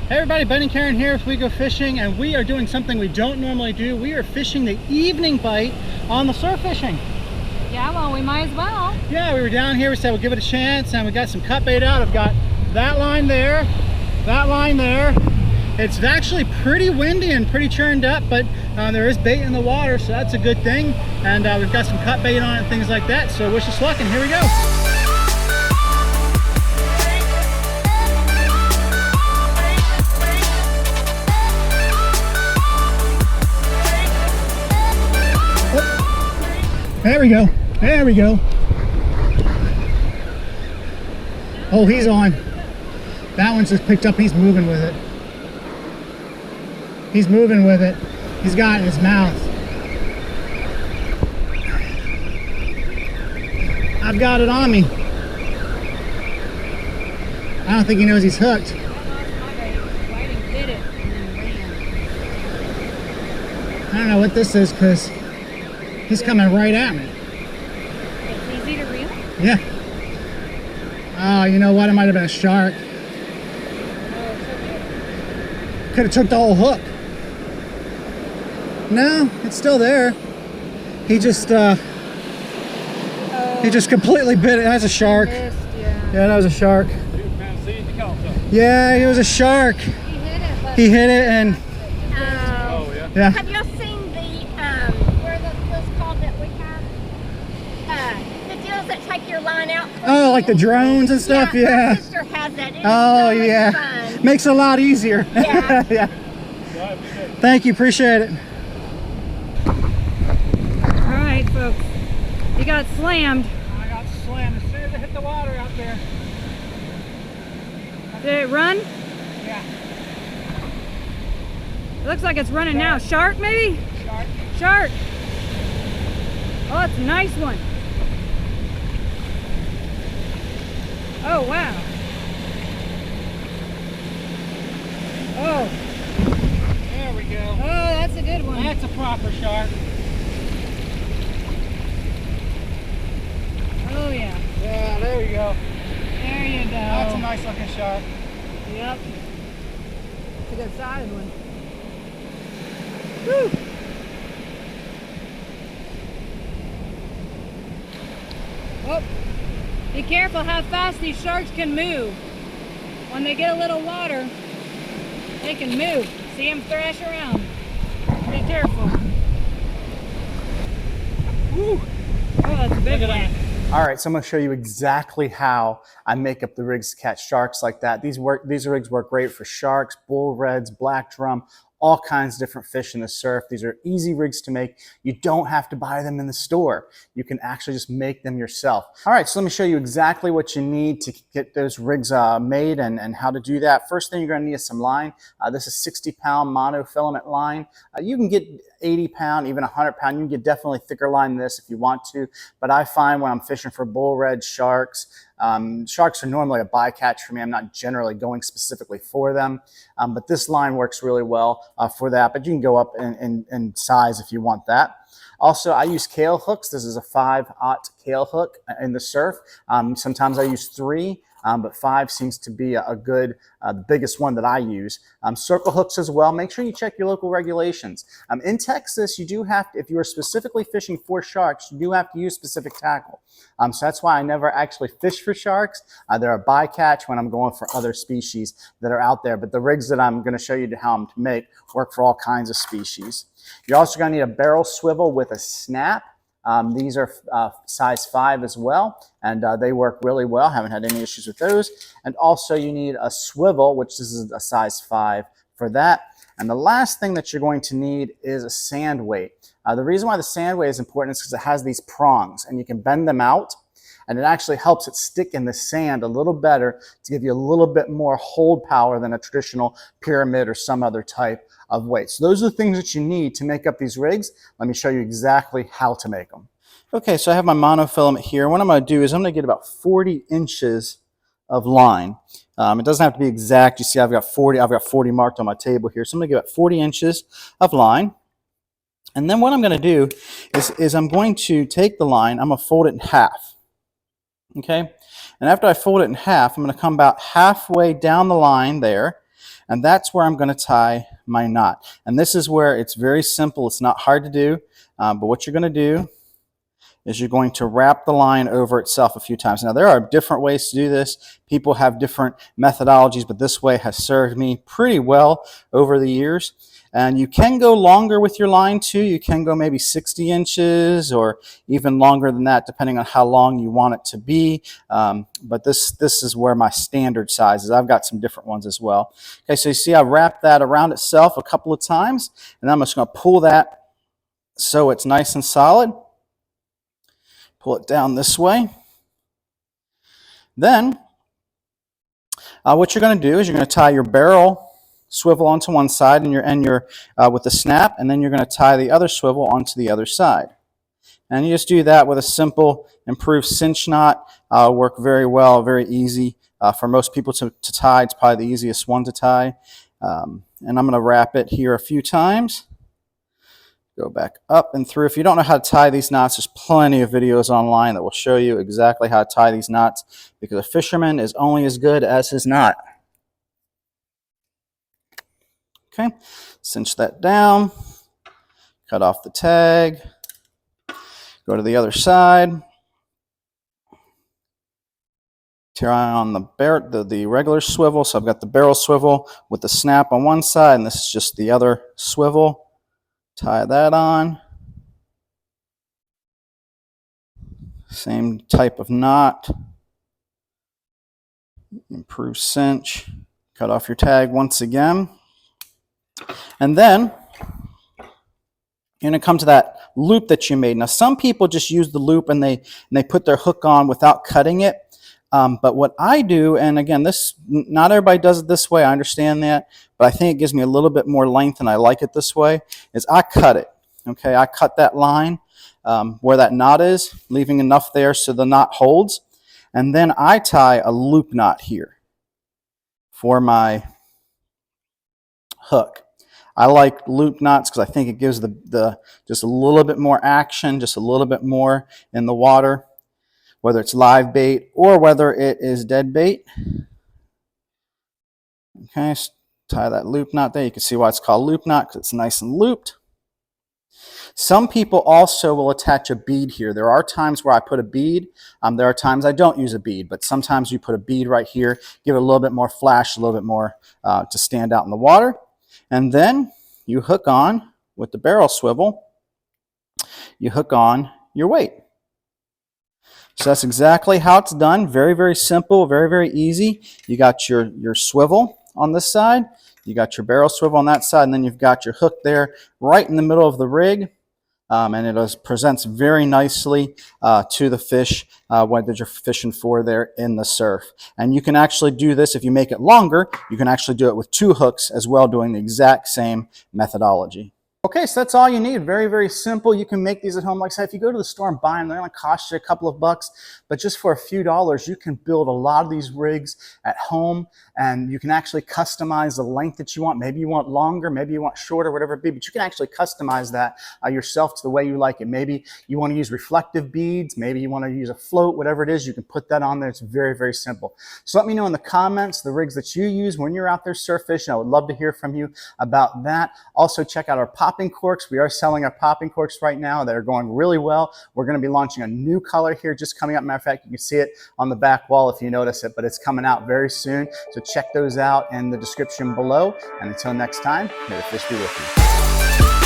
Hey everybody, Ben and Karen here with We Go Fishing, and we are doing something we don't normally do. We are fishing the evening bite on the surf fishing. Yeah, well, we might as well. Yeah, we were down here, we said we'll give it a chance, and we got some cut bait out. I've got that line there, that line there. It's actually pretty windy and pretty churned up, but there is bait in the water, so that's a good thing. And we've got some cut bait on it and things like that, so wish us luck, and here we go. There we go. There we go. Oh, he's on. That one's just picked up. He's moving with it. He's moving with it. He's got it in his mouth. I've got it on me. I don't think he knows he's hooked. I don't know what this is because he's coming right at me. It's easy to reel? Yeah. Oh, you know what? It might have been a shark. Could have took the whole hook. No, it's still there. He just completely bit it. That's a shark. Yeah, that was a shark. Yeah, he was a shark. He hit it and yeah. Have y'all seen the where those called that we have? The deals that take your line out. Oh, like the drones and stuff. Yeah. My sister has that. It is Oh so much yeah. fun. Makes it a lot easier. Yeah. Yeah. Thank you. Appreciate it. All right, folks. You got slammed. I got slammed as soon as I hit the water out there. Did it run? Yeah. It looks like it's running now. Shark, maybe? Shark. Shark. Oh, it's a nice one. Oh, wow. Oh. There we go. Oh, that's a good one. That's a proper shark. Oh, yeah. Yeah, there we go. There you go. That's a nice looking shark. Yep. It's a good sized one. Woo. Oh, be careful how fast these sharks can move. When they get a little water, they can move. See them thrash around. Be careful. Woo. Oh, that's a big one. All right, so I'm going to show you exactly how I make up the rigs to catch sharks like that. These rigs work great for sharks, bull reds, black drum, all kinds of different fish in the surf. These are easy rigs to make. You don't have to buy them in the store. You can actually just make them yourself. All right, so let me show you exactly what you need to get those rigs made and how to do that. First thing you're going to need is some line. This is 60-pound monofilament line. You can get 80-pound, even 100-pound. You can get definitely thicker line than this if you want to. But I find when I'm fishing for bull red, sharks, sharks are normally a bycatch for me. I'm not generally going specifically for them, but this line works really well for that. But you can go up in size if you want that. Also, I use Kahle hooks. This is a 5/0 Kahle hook in the surf. Sometimes I use 3. But 5 seems to be a good, the biggest one that I use. Circle hooks as well. Make sure you check your local regulations. In Texas, you do have to, if you are specifically fishing for sharks, you do have to use specific tackle. So that's why I never actually fish for sharks. They're a bycatch when I'm going for other species that are out there. But the rigs that I'm going to show you how I'm to make work for all kinds of species. You're also going to need a barrel swivel with a snap. These are size 5 as well, and they work really well. Haven't had any issues with those. And also you need a swivel, which this is a size 5 for that. And the last thing that you're going to need is a sand weight. The reason why the sand weight is important is because it has these prongs, and you can bend them out, and it actually helps it stick in the sand a little better to give you a little bit more hold power than a traditional pyramid or some other type of weight. So those are the things that you need to make up these rigs. Let me show you exactly how to make them. Okay, so I have my monofilament here. What I'm going to do is I'm going to get about 40 inches of line. It doesn't have to be exact. You see I've got 40 marked on my table here. So I'm going to get about 40 inches of line. And then what I'm going to do is I'm going to take the line, I'm going to fold it in half. Okay, and after I fold it in half, I'm going to come about halfway down the line there, and that's where I'm going to tie my knot. And this is where it's very simple. It's not hard to do, but what you're going to do is you're going to wrap the line over itself a few times. Now, there are different ways to do this. People have different methodologies, but this way has served me pretty well over the years. And you can go longer with your line too. You can go maybe 60 inches or even longer than that, depending on how long you want it to be. But this is where my standard size is. I've got some different ones as well. Okay, so you see I wrapped that around itself a couple of times, and I'm just going to pull that so it's nice and solid. Pull it down this way. Then what you're going to do is you're going to tie your barrel swivel onto one side and your with the snap, and then you're going to tie the other swivel onto the other side. And you just do that with a simple improved cinch knot. Work very well, very easy for most people to tie. It's probably the easiest one to tie. And I'm going to wrap it here a few times. Go back up and through. If you don't know how to tie these knots, there's plenty of videos online that will show you exactly how to tie these knots, because a fisherman is only as good as his knot. Okay, cinch that down, cut off the tag, go to the other side, tie on the regular swivel. So I've got the barrel swivel with the snap on one side, and this is just the other swivel. Tie that on. Same type of knot. Improve cinch. Cut off your tag once again. And then you're going to come to that loop that you made. Now, some people just use the loop and they put their hook on without cutting it. But what I do, and again, not everybody does it this way, I understand that, but I think it gives me a little bit more length and I like it this way, is I cut it. Okay, I cut that line where that knot is, leaving enough there so the knot holds. And then I tie a loop knot here for my hook. I like loop knots because I think it gives the just a little bit more action, just a little bit more in the water, whether it's live bait or whether it is dead bait. Okay, so tie that loop knot there. You can see why it's called loop knot, because it's nice and looped. Some people also will attach a bead here. There are times where I put a bead. There are times I don't use a bead, but sometimes you put a bead right here, give it a little bit more flash, a little bit more to stand out in the water. And then you hook on with the barrel swivel, you hook on your weight. So that's exactly how it's done. Very, very simple, very, very easy. You got your swivel on this side, you got your barrel swivel on that side, and then you've got your hook there right in the middle of the rig. And it presents very nicely to the fish that you're fishing for there in the surf. And you can actually do this, if you make it longer, you can actually do it with 2 hooks as well, doing the exact same methodology. Okay, so that's all you need. Very, very simple. You can make these at home. Like I said, if you go to the store and buy them, they're going to cost you a couple of bucks, but just for a few dollars, you can build a lot of these rigs at home, and you can actually customize the length that you want. Maybe you want longer, maybe you want shorter, whatever it be, but you can actually customize that yourself to the way you like it. Maybe you want to use reflective beads, maybe you want to use a float, whatever it is, you can put that on there. It's very, very simple. So let me know in the comments the rigs that you use when you're out there surf fishing. I would love to hear from you about that. Also, check out our popping corks. We are selling our popping corks right now that are going really well. We're going to be launching a new color here just coming up. Matter of fact, you can see it on the back wall if you notice it, but it's coming out very soon. So check those out in the description below. And until next time, may the fish be with you.